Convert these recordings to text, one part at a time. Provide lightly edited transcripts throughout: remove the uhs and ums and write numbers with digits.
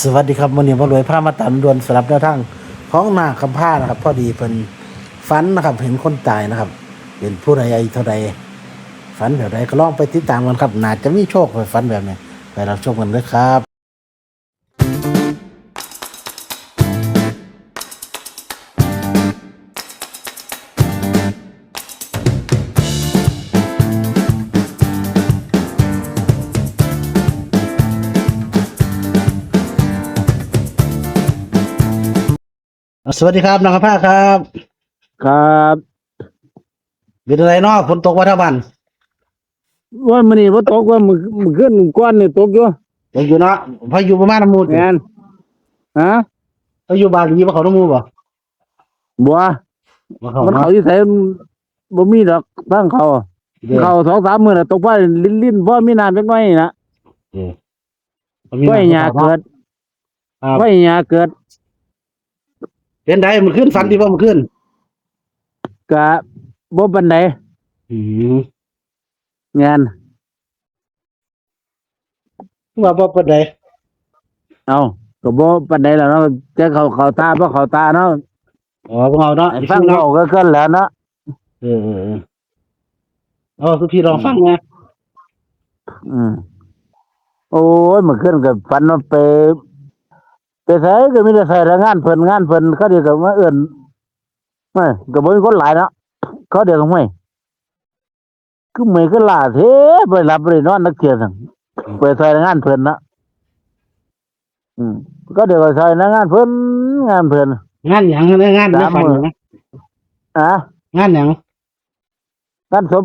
สวัสดีครับวันนี้มารวยพระมาตามด่วนสำหรับแนวทางของนาคำผ้านะครับพอดีเป็นฝันนะครับเห็นคนตายนะครับเป็นผู้ใดอายุเท่าใดฝันแบบใดก็ลองไปติดตามกันครับน่าจะมีโชคไปฝันแบบนี้ไปรับชมกันเลยครับสวัสดีครับนาคำผ้าครับครับเป็นอะไรเนาะฝนตกว่าท่าบ้านว่ามันนี่ว่าตกว่ามึงขึ้นก้อนนี่ตกอยู่ตกอยู่เนาะพายุประมาณน้ำมูด แมนฮะพายุบานยี่ว่าเขาน้ำมูดบ่ บัวว่าเขา มัน เนาะ เขาที่ใส่บ่มีดอกตั้งเขา เด้อ เขา2-3มื้อน่ะตกไปลิ้นๆบ่มีน้ำจักหน่อยนะ เด้อ ไว้หญ้าเกิด ครับ ไว้หญ้าเกิด เป็นไดมันขึ้นฝันดีว่ามันขึ้น กะบ่ปานใด อืม งาน ว่าบ่ปานใด เอาก็บ่ปานใดแล้วเนาะแต่เขาตาบ่เขาตาเนาะ อ๋อพวกเราเนาะ ไอ้ฟังเว้าก็เกินแล้วเนาะ เออเอาสุพี่ลองฟังไง อืมโอ้ยเมื่อคืนก็ฝันว่าไปไสก็มีแต่ใส่แต่งานเพิ่นเขาเดียวก็มาเอิ้นไม่ก็บ่มีคนหลายเนาะเขาเดียวก็ไม่คือไม่คือลาเท้ไปหลับไปนอนนักเที่ยงไปใส่แต่งานเพิ่นนะอืมก็เดียวก็ใส่แต่งานเพิ่นงานเพิ่น งานหยังนะงานไม่ฝันนะ อ่ะ งานหยัง งานศพ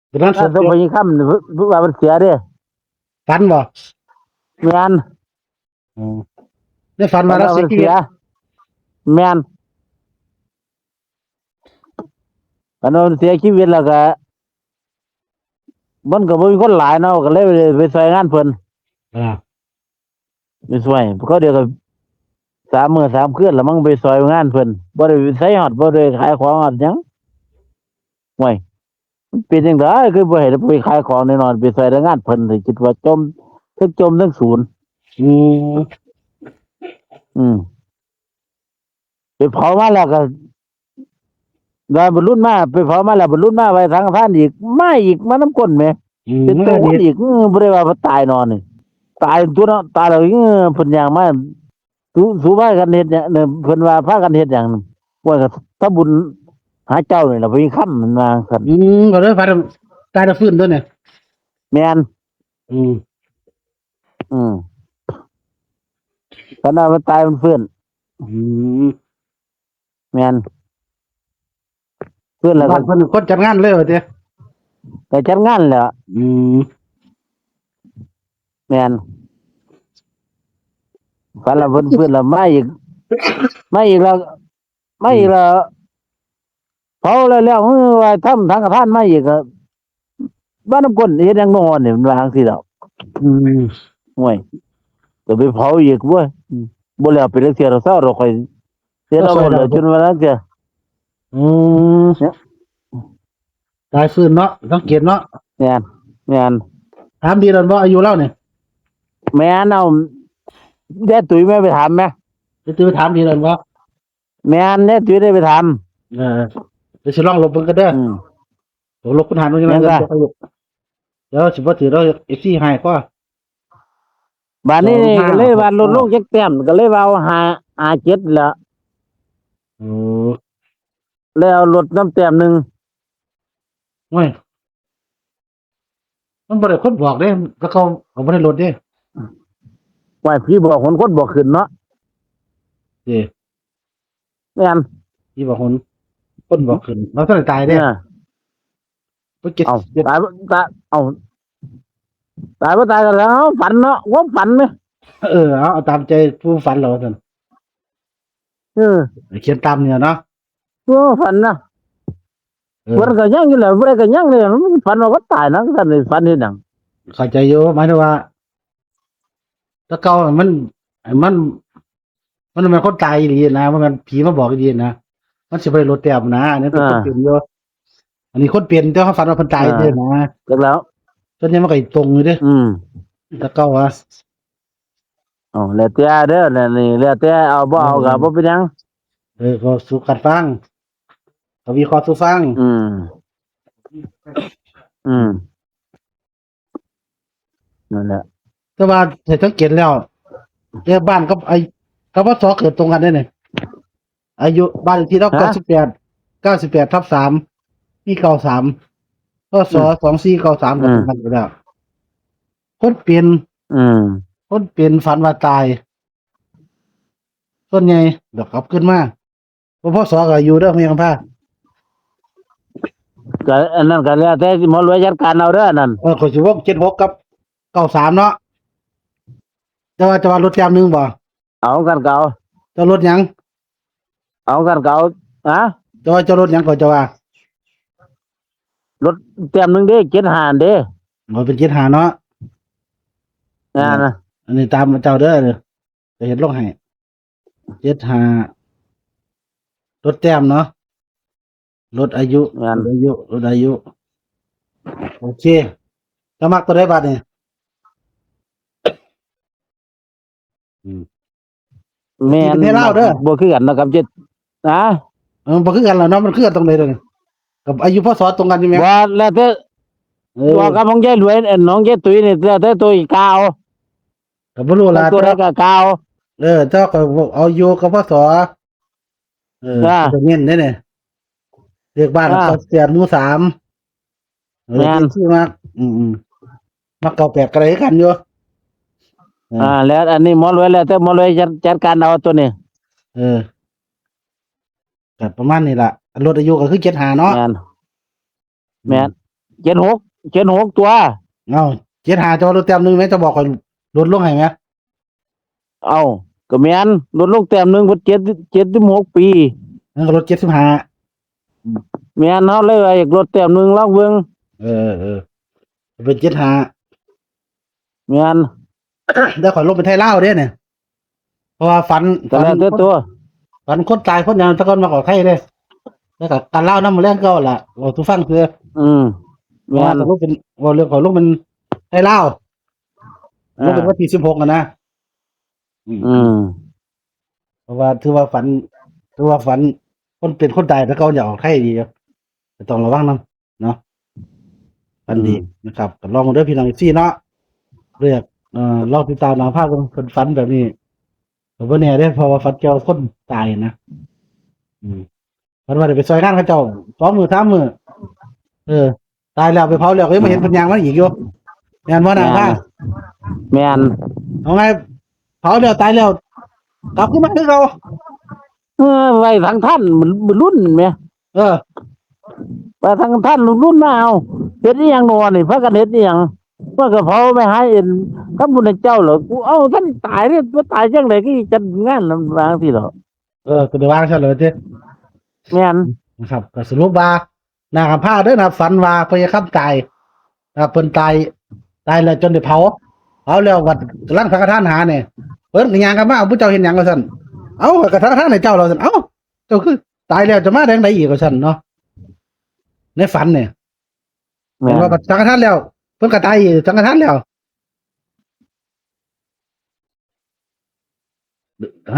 เป็นงานศ งาน พ ศพพญาค่ำนี่เพิ่นว่ามันเสียเด้ ฝันบ่ แม่น อ๋อได้ฝันมาแล้ว ว่า เสีย มัน ชีวิ เสี ต ยแม่นอันนั้นเสียชีวิตแล้วก็มันก็บ่มีคนหลายเนาะก็เลยไปใส่งานเพิ่น อ่า ไปช่วยเขาเดียวก็3 มื้อ 3 คืนแล้วมั้งไปซอยงานเพิ่นบ่ได้ไปใส่ฮอดบ่ได้ขายของฮอดหยังห่วยมันเป็นจังได๋คือบ่ให้ไปขายของแน่นอนไปซอยแต่งานเพิ่นสิคิดว่าจมทั้งศูนย์อืม อืมไปเผามาแล้วก็ได้บรรลุมาไปเผามาแล้วบรรลุมาไว้ทางท่านอีกมาอีกมานำก้นแหม อืม เป็นตัวคนอีกบ่ได้ว่าตายนอนนี่ตายตัวเนาะตายแล้วเพิ่นย่างมาสู้พากันเฮ็ดเนี่ยเพิ่นว่าพากันเฮ็ดหยังว่าก็ถ้าบุญหาเจ้านี่ล่ะไปค้ำมันมาซั่น อืมก็เลยฝันตายแล้วฟื้นด้วยเนี่ย แม่น อืม อืมคันว่ามันตายมันฟื้น อืม แม่นฟื้นแล้ว บ้า ก็ นเพิ่นคนจัดงานเลยว่าติ ไปจัดงานแหล้ว อืม แม่นฝันแล้วเพิ่นฟื้นแล้วมาอีกแล้วเผาแล้วว่าทำทางกฐานมาอีกก็บ้านน้ำก้นเฮ็ดหยังนอนนี่มันว่าจังซี่ดอก อืม ห่วยก็ไปเผาอีกเว้ยบ่แล้วไปเสียเราเศร้าเราค่อยเสียเราหมดเลยจนวันนั้นเสีย อืมตายฟื้นเนาะสังเกตเนาะ แม่น ถามดีแล้วบ่อายุเล่าเนี่ย แม่นเอาแย่ตุ๋ยแม่ไปถามแม่ จะตื้อถามดีแล้วบ่ แม่นแย่ตุ๋ยได้ไปถาม เออเดี๋ยวสิลองลบเบิ่งกันเด้อ อืม โหลบคุณหารมันยังไง แม่นจ้ะ เดี๋ยวสิบ่ถือเรา FC ให้ก็ บ้านนี้ สองห้า ก็เลยว่าลดลงจักแต้มก็เลยว่าเอาหา7แล้ว โอ้ แล้วลดน้ำแต้มหนึง โอ้ยมันบ่ได้คนบอกเด้แล้วเขาบ่ได้ลดเด้ ไว้พี่บอกคนบอกขึ้นเนาะ เด้ แม่น ที่บอกคนบอกขึ้นเราต้องตายเด้ เนี่ย บ่เก็บ เอาตายเอาตายบ่ตายกันแล้วฝันเนาะว่าฝันไหม เอาตามใจผู้ฝันเราซั่น เออ เขียนตามเนี่ยเนาะ ว่าฝันนะ เออ มันก็ยังอยู่แหละบ่ได้ก็ยังเลยมันฝันว่าก็ตายนะซั่นนี่ฝันเฮ็ดหยัง เข้าใจอยู่หมายถึงว่าถ้าเก่ามันมันคนตายดีนะมันผีมาบอกดีนะมันสิบ่ได้ลดแต้มนะอันนี้เป็นคนเปลี่ยนอยู่อันนี้คนเปลี่ยนแต่เขาฝันว่าเพิ่นตายเด้อนะ จักแล้ว ส่วนใหญ่มันก็ตรงอยู่เด้ อืม ถ้าเก่าว่า อ๋อแล้วแต่เด้อนั่นนี่แล้วแต่เอาบ่เอาก็บ่เป็นหยัง ก็สู่กันฟังก็วิเคราะห์สู่ฟัง อืม อืมนั่นแหละ แต่ว่าเศรษฐกิจแล้วเรียกบ้านกับกับว่าสอเกิดตรงกันได้เนี่ยอายุบ้านเลขที่เราฮะ98 ทับ 3มี93ก็สอ2493ก็ตรงกันอยู่แล้วคนเปลี่ยน อืม คนเปลี่ยนฝันว่าตายส่วนใหญ่เดี๋ยวกลับขึ้นมาเพราะพ่อสอก็อายู่เด้อเมียงพา ก็อันนั้นก็แล้วแต่หมอรวยจัดการเอาเด้อนั่น ขอยสิวก76กับ93เนาะจะว่ารถแจมหนึงบ่เอากันเก่า เจะรถหยัง เอากันเก่าฮะ เจะรถหยังก็จะว่าร ถเตรียมหนึงเด้75เด้ บ่เป็น75เนาะ นั่นน่ะ อันนี้ตามเจ้าเด้อจะเห็นลงให้75รถแต้มเนาะรถอายุนั่น รถอายุโอเคจะมักตัวใดบัดนี่อืม แม่น ให้เล่าเด้อ บ่คือกันนะครับเจ็ดนะ บ่คือกันแล้วเนาะมันคือกันตรงไหนเด้อนี่กับอายุพศตรงกันใช่ไหม ว่าแล้วแต่ตัวกับของยายรวยน้องยายตุ้ยนี่แล้วแต่ตัวอีกาว ก็บ่รู้ล่ะ ตัวใดก็กาว เจ้าก็เอาอยู่กับพศจะเน้นเด้เนี่ยเรียกบ้านก็เสียนหมู่3ชื่อมากมัก98ก็ได้กันอยู่ แล้วอันนี้หมอรวยแล้วแต่หมอรวยจัดการเอาตัวนี้ ก็ประมาณนี้ล่ะรถอายุก็คือ75เนาะ แม่น76ตัว เอ้า75จะว่ารถเต็มนึงไหมจะบอกให้ลดลงให้ไหม เอาก็แม่นลดลงแต้มหนึงเพิ่น76ปี นั่นก็รถ75 แม่นเฮาเลยว่าอยากลดแต้มหนึงลองเบิ่ง เป็น75 แม่น ได้ขอยลงเป็นไทยลาวเด้เนี่ยเพราะว่าฝัน ก็แล้วแต่ตัว ฝันคนตายคนหยังตะกอนมาขอไทยเด้แล้วก็การเล่านำแรงเก่าล่ะเว้าสู่ฟังคือ อืมแม่ ว่าน ลงเป็นว่าเรื่องของลงเป็นไทยลาวลงเป็นวันที่16อ่ะนะ อืม เพราะว่าถือว่าฝันคนเป็นคนตายแต่เขาอยากออกไทยดีอยู่ก็ต้องระวังนํเนาะฝันดีนะครับก็ลองมาเด้อพี่น้องอีกซี่เนาะเรียกลองติดตามหนังภาพเพิ่นฝันแบบนี้ก็บ่แน่เด้เพราะว่าฝันเกี่ยวกับคนตายนะฝันว่าได้ไปซอยงานเขาเจ้า2มื้อ3มื้อตายแล้วไปเผาแล้วก็ยังไม่เห็นเพิ่นย่างมาอีกอยู่แม่นบ่นางพา แม่น เอาไงเผาแล้วตายแล้วกลับขึ้นมาคือเก่า ไว้ทางท่านมันรุ่นแม่ เออ ว่าทางท่านรุ่นมาเอาเฮ็ดอีหยังนอนี่พากันเฮ็ดอีหยังว่าก็เผาไม่หายเอ็นกับพุทธเจ้าเหรอกูเอาท่านตายเนี่ยว่าตายจังได๋ก็จัดงานลำบากสิเหรอ ก็ได้วางซะเลยเด้ แม่น นะครับก็สรุปว่านางพาเด้อนะฝันว่าพญาคับตายเพิ่นตายแล้วจนได้เผาแล้ววัดกำลังสังฆทานหาเนี่ยเพิ่นก็ย่างกันมาผู้เจ้าเห็นหยังว่าซั่นเอ้าก็สังฆทานให้เจ้าเราซั่นเอ้าเจ้าคือตายแล้วจะมาได้จังไดอีกว่าซั่นเนาะในฝันเนี่ย แม่ เห็น น ว่าก็สังฆทานแล้วเพิ่นก็ตายอีกสังฆทานแล้ว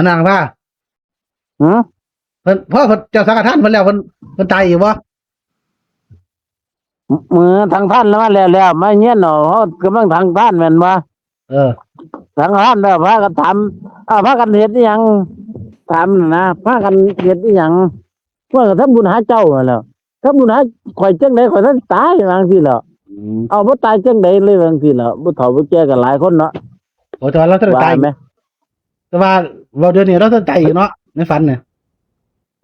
นางพา หือ เพิ่นพอเพิ่นเจ้าสังฆทานเพิ่นแล้วเพิ่นตายอีกบ่ มือทางท่านแล้วมาแล้วมาเงี้ยนเนาะเฮากำลังทางท่านแม่นบ่ เออ ทางท่านแล้วพากันทำพากันเฮ็ดอีหยังถามนะพากันเฮ็ดอีหยังว่าก็ทำบุญหาเจ้านั่นแหล้วทำบุญหาข่อยจังได๋ข่อยทันตายว่าจังซี่แหล้ว เอาบ่ตายจังได๋เลยว่าจังซี่แหล้วบ่เฒ่าบ่แก่กันหลายคนเนาะ โอ้แต่ว่าเราจะตาย ว่าไหม แต่ว่าเราเดี๋ยวนี้เราจะตายอีกเนาะในฝันเนี่ย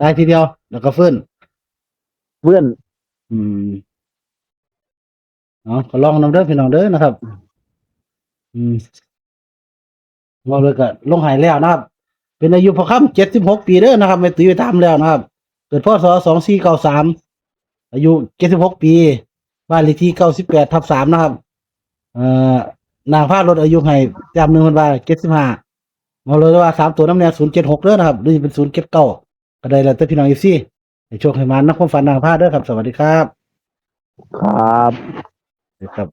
ตายทีเดียวแล้วก็ฟื้น เพื่อน ก็ลองนำเด้อพี่น้องเด้อนะครับ ว่าเลยก็ลงหายแล้วนะครับ เป็นอายุพอค่ำ76 ปีเด้อนะครับไม่ตีไปตามแล้วนะครับ เกิดพศ2493อายุ76 ปีบ้านเลขที่98/3นะครับนางพาดรถอายุให้จำหนึ่งเพิ่นว่า75มาเลยว่า3ตัวน้ำแนว076เด้อนะครับหรือเป็น079ก็ได้แล้วแต่พี่น้อง FC ให้โชคให้มันนะความฝันนางพาดเด้อครับสวัสดีครับ ครับ ครับ